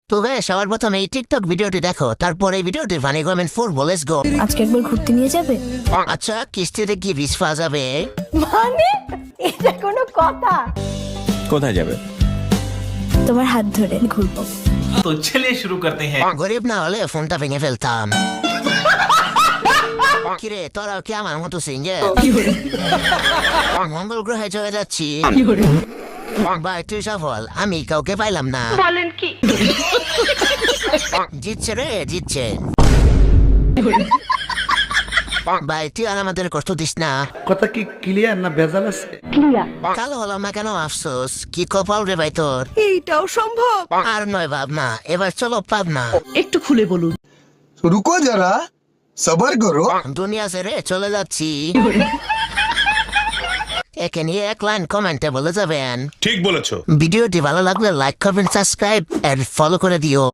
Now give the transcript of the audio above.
তো সবার প্রথমে এই টিকটক ভিডিওটি দেখো, তারপর এই ভিডিওটি ফানি কমেন্ট করবো। Let's go. আজকে একবার ঘুরতে নিয়ে যাবে? আচ্ছা, কিস্তিতে কি বীজ পাওয়া যাবে? মানে এটা কোনো কথা? কোথায় যাবে? তোমার হাত ধরে ঘুরবো। तो चलिए शुरू करते हैं। গরিব না হলে ফোনটা ভেঙে ফেলতাম। কিরে, তোরা কি আমার মতো সিঙ্গেল? মঙ্গল গ্রহে চলে যাচ্ছি। ভাই তুই সফল, আমি কাউকে পাইলাম না। বলেন কি? জিতছে রে, জিতছে। ভাই তুই আর আমাদের কষ্ট দিস না। কথা কি ক্লিয়ার না ভেজাল আছে? কালো হলাম না কেন আফসোস, কি কপাল রে ভাই তোর। এইটাও সম্ভব? আর নয় ভাবনা, এবার চলো পাবনা। একটু খুলে বলুন। रुको जरा सबर करो। দুনিয়া ছেড়ে চলে যাচ্ছি। একে নিয়ে এক লাইন কমেন্টে বলে যাবেন। ঠিক বলেছো। ভিডিওটি ভালো লাগলে লাইক করবেন, সাবস্ক্রাইব আর ফলো করে দিও।